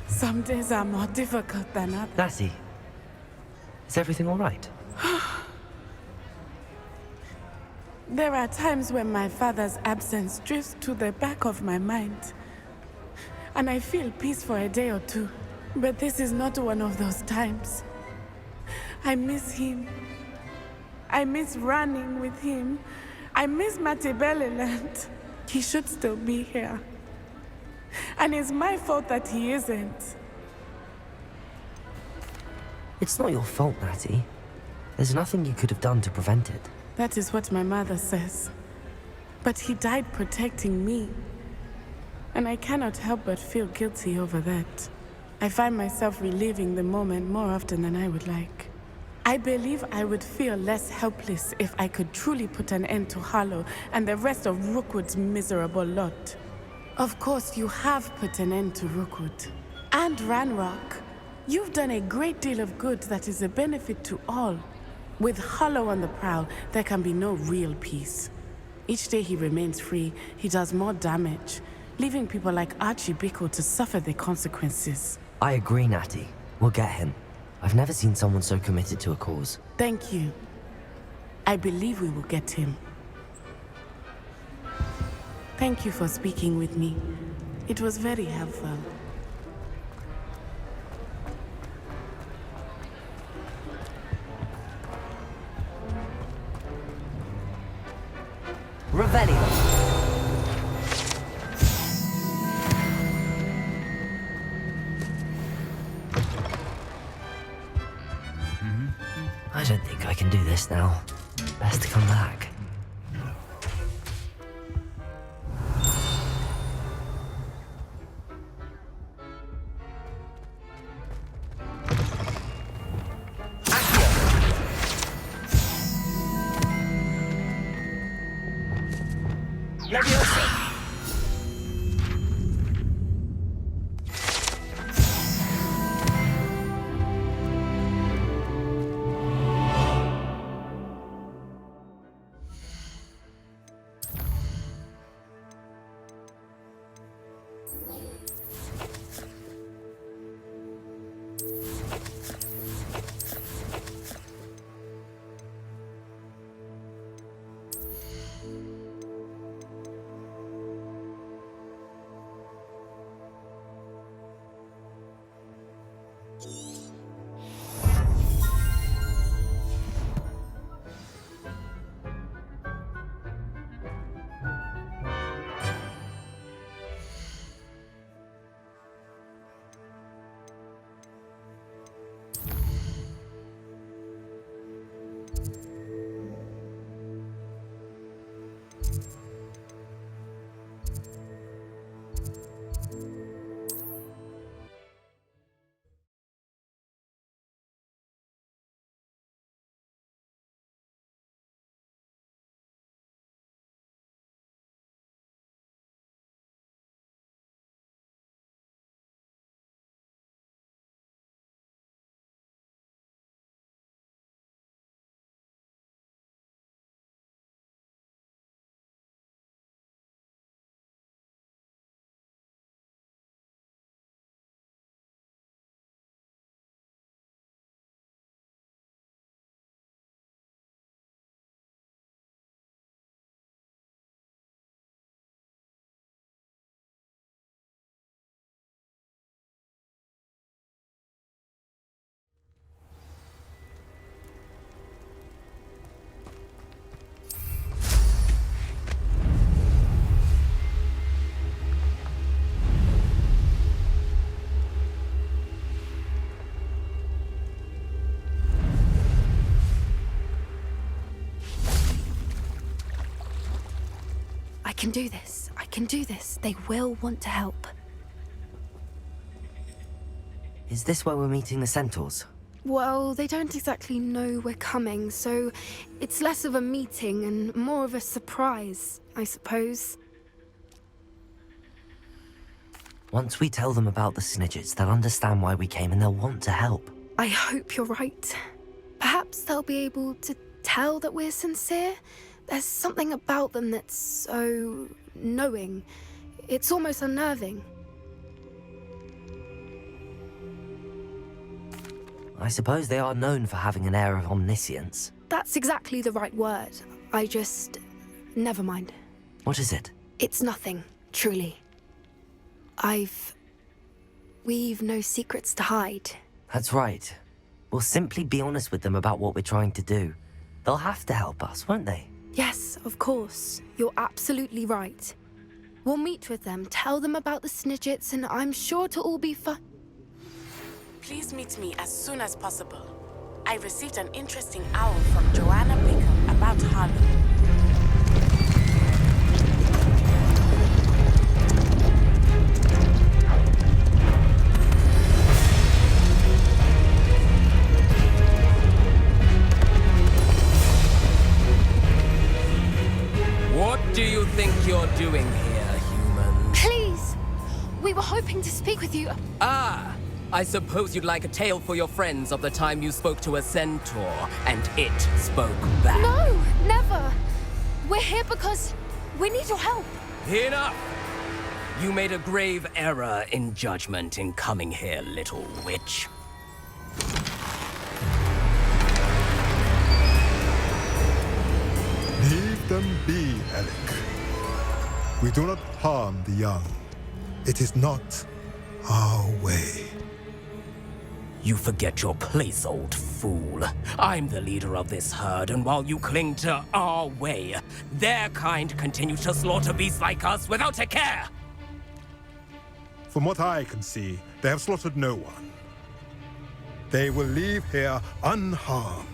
Some days are more difficult than others. Natty, is everything all right? There are times when my father's absence drifts to the back of my mind, and I feel peace for a day or two. But this is not one of those times. I miss him. I miss running with him. I miss Matebeleland. He should still be here. And it's my fault that he isn't. It's not your fault, Natty. There's nothing you could have done to prevent it. That is what my mother says. But he died protecting me. And I cannot help but feel guilty over that. I find myself reliving the moment more often than I would like. I believe I would feel less helpless if I could truly put an end to Harlow and the rest of Rookwood's miserable lot. Of course, you have put an end to Rookwood. And Ranrock. You've done a great deal of good that is a benefit to all. With Harlow on the prowl, there can be no real peace. Each day he remains free, he does more damage, leaving people like Archie Bickle to suffer the consequences. I agree, Natty. We'll get him. I've never seen someone so committed to a cause. Thank you. I believe we will get him. Thank you for speaking with me. It was very helpful. Revelio! I don't think I can do this now. Best to come back. I can do this. I can do this. They will want to help. Is this where we're meeting the centaurs? Well, they don't exactly know we're coming, so it's less of a meeting and more of a surprise, I suppose. Once we tell them about the Snidgets, they'll understand why we came and they'll want to help. I hope you're right. Perhaps they'll be able to tell that we're sincere. There's something about them that's so knowing. It's almost unnerving. I suppose they are known for having an air of omniscience. That's exactly the right word. Never mind. What is it? It's nothing, truly. We've no secrets to hide. That's right. We'll simply be honest with them about what we're trying to do. They'll have to help us, won't they? Yes, of course. You're absolutely right. We'll meet with them, tell them about the Snidgets, and I'm sure it'll all be fun. Please meet me as soon as possible. I received an interesting owl from Joanna Baker about Harlow. What do you think you're doing here, human? Please! We were hoping to speak with you. Ah! I suppose you'd like a tale for your friends of the time you spoke to a centaur, and it spoke back. No, never! We're here because we need your help. Enough! You made a grave error in judgment in coming here, little witch. Leave them be, Alec. We do not harm the young. It is not our way. You forget your place, old fool. I'm the leader of this herd, and while you cling to our way, their kind continue to slaughter beasts like us without a care! From what I can see, they have slaughtered no one. They will leave here unharmed.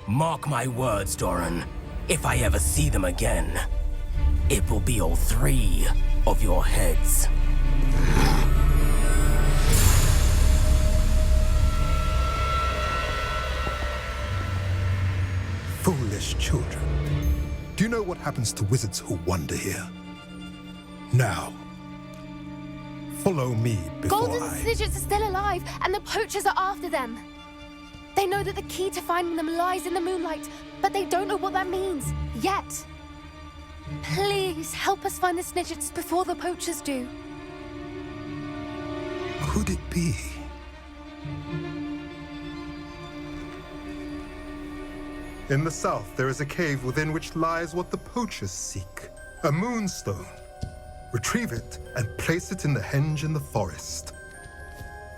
Mark my words, Doran. If I ever see them again, it will be all 3 of your heads. Foolish children. Do you know what happens to wizards who wander here? Now, follow me before Golden Snidgets are still alive, and the poachers are after them. They know that the key to finding them lies in the moonlight, but they don't know what that means, yet. Please, help us find the Snidgets before the poachers do. Could it be? In the south, there is a cave within which lies what the poachers seek. A moonstone. Retrieve it and place it in the henge in the forest.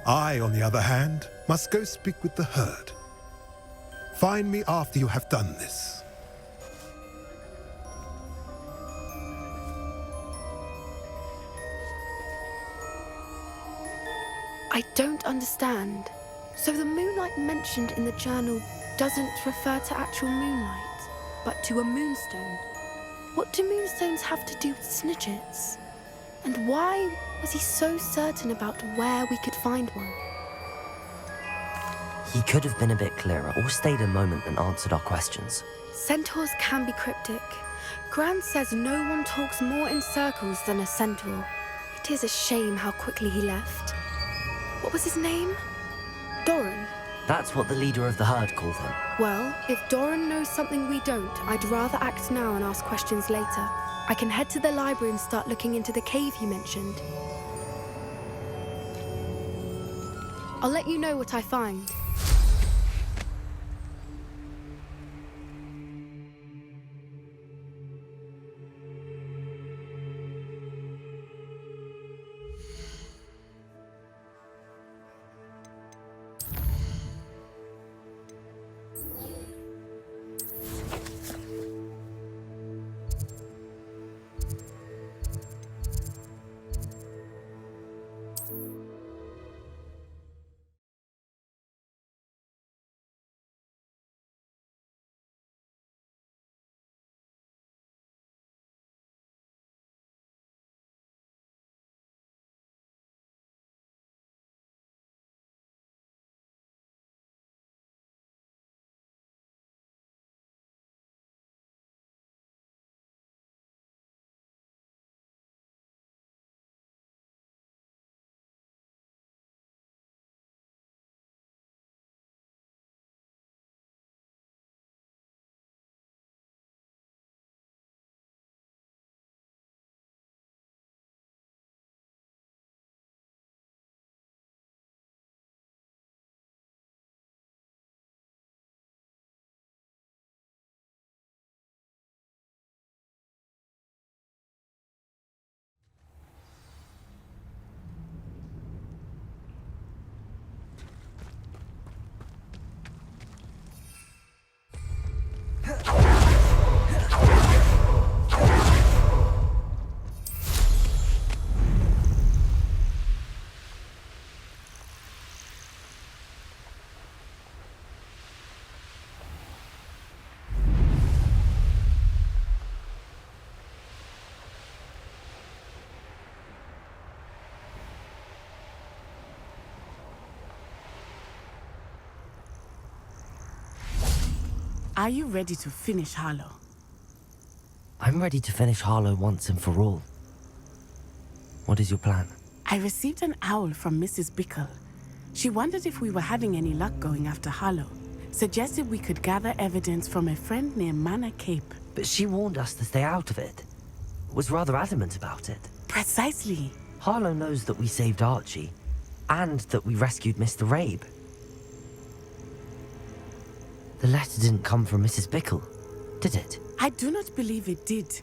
I, on the other hand, must go speak with the herd. Find me after you have done this. I don't understand. So the moonlight mentioned in the journal doesn't refer to actual moonlight, but to a moonstone. What do moonstones have to do with Snidgets? And why was he so certain about where we could find one? He could have been a bit clearer, or stayed a moment and answered our questions. Centaurs can be cryptic. Gran says no one talks more in circles than a centaur. It is a shame how quickly he left. What was his name? Doran. That's what the leader of the herd called him. Well, if Doran knows something we don't, I'd rather act now and ask questions later. I can head to the library and start looking into the cave you mentioned. I'll let you know what I find. Are you ready to finish Harlow? I'm ready to finish Harlow once and for all. What is your plan? I received an owl from Mrs. Bickle. She wondered if we were having any luck going after Harlow. Suggested we could gather evidence from a friend near Manor Cape. But she warned us to stay out of it. Was rather adamant about it. Precisely. Harlow knows that we saved Archie, and that we rescued Mr. Rabe. The letter didn't come from Mrs. Bickle, did it? I do not believe it did.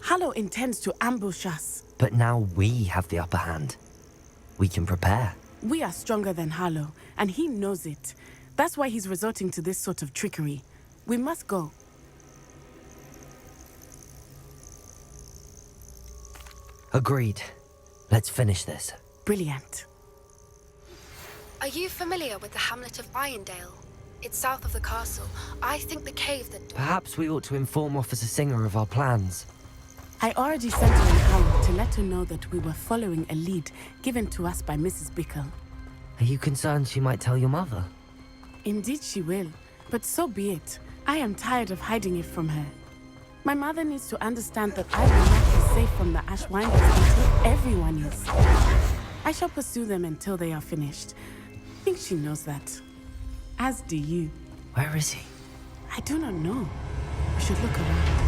Harlow intends to ambush us. But now we have the upper hand. We can prepare. We are stronger than Harlow, and he knows it. That's why he's resorting to this sort of trickery. We must go. Agreed. Let's finish this. Brilliant. Are you familiar with the hamlet of Irondale? It's south of the castle. I think the cave that... Perhaps we ought to inform Officer Singer of our plans. I already sent her an hour to let her know that we were following a lead given to us by Mrs. Bickle. Are you concerned she might tell your mother? Indeed she will, but so be it. I am tired of hiding it from her. My mother needs to understand that I will not be safe from the Ashwinders until everyone is. I shall pursue them until they are finished. I think she knows that. As do you. Where is he? I do not know. We should look around.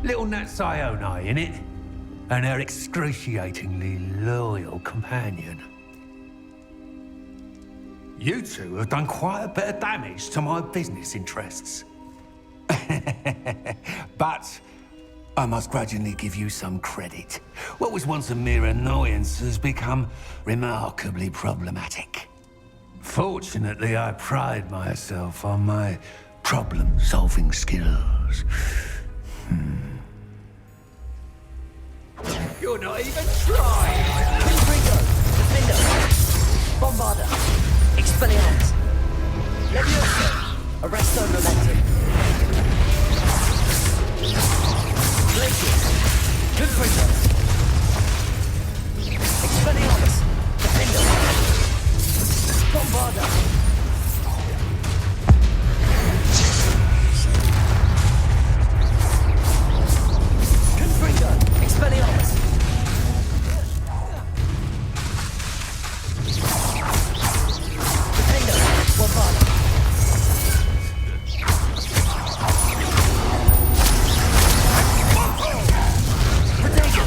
Little Nat Sione, innit? And her excruciatingly loyal companion. You two have done quite a bit of damage to my business interests. But I must grudgingly give you some credit. What was once a mere annoyance has become remarkably problematic. Fortunately, I pride myself on my problem-solving skills. You're not even trying! Confringo! Defender! Bombarder! Expelliarmus! Leviosa! Arresto Momentum! Glacius! Confringo! Expelliarmus! Defender! Bombarder! Confringo! Expelliarmus! Defender! Bombarder! Protego!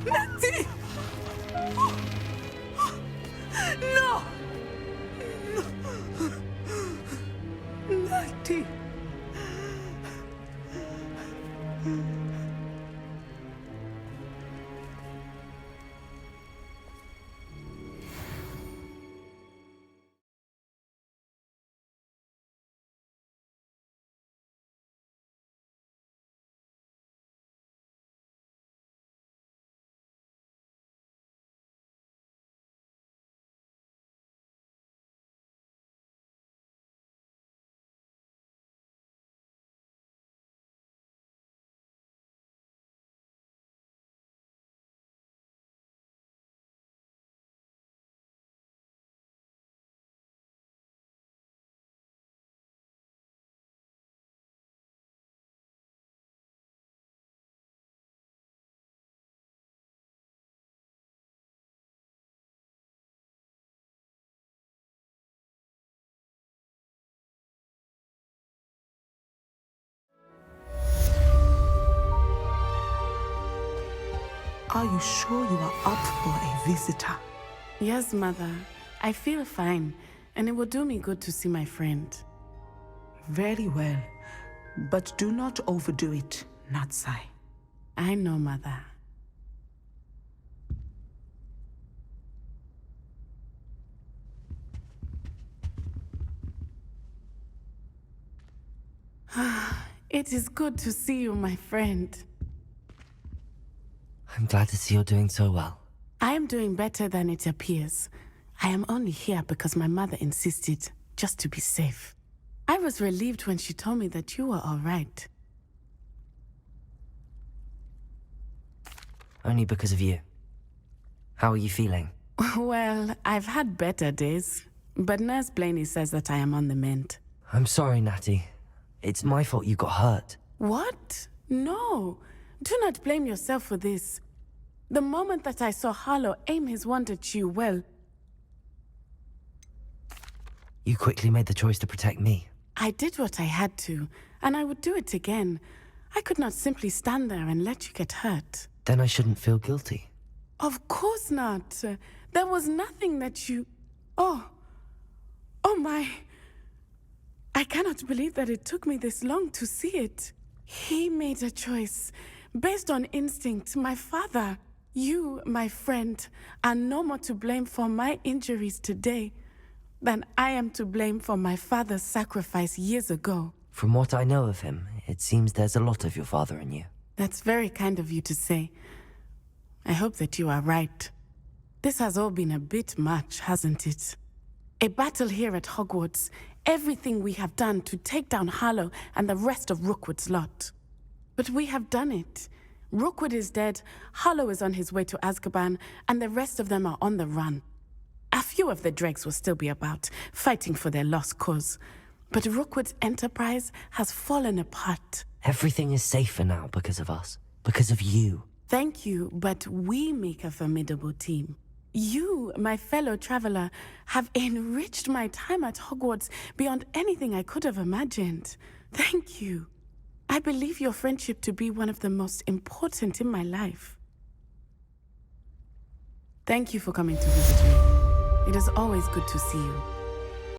Natty! No! Natty! Are you sure you are up for a visitor? Yes, Mother. I feel fine, and it will do me good to see my friend. Very well. But do not overdo it, Natsai. I know, Mother. It is good to see you, my friend. I'm glad to see you're doing so well. I am doing better than it appears. I am only here because my mother insisted, just to be safe. I was relieved when she told me that you were all right. Only because of you. How are you feeling? Well, I've had better days, but Nurse Blaney says that I am on the mend. I'm sorry, Natty. It's my fault you got hurt. What? No. Do not blame yourself for this. The moment that I saw Harlow aim his wand at you, well... You quickly made the choice to protect me. I did what I had to, and I would do it again. I could not simply stand there and let you get hurt. Then I shouldn't feel guilty. Of course not. There was nothing that you... Oh my... I cannot believe that it took me this long to see it. He made a choice, based on instinct. My father, you, my friend, are no more to blame for my injuries today than I am to blame for my father's sacrifice years ago. From what I know of him, it seems there's a lot of your father in you. That's very kind of you to say. I hope that you are right. This has all been a bit much, hasn't it? A battle here at Hogwarts, everything we have done to take down Harlow and the rest of Rookwood's lot. But we have done it. Rookwood is dead, Harlow is on his way to Azkaban, and the rest of them are on the run. A few of the dregs will still be about, fighting for their lost cause. But Rookwood's enterprise has fallen apart. Everything is safer now because of us. Because of you. Thank you, but we make a formidable team. You, my fellow traveler, have enriched my time at Hogwarts beyond anything I could have imagined. Thank you. I believe your friendship to be one of the most important in my life. Thank you for coming to visit me. It is always good to see you.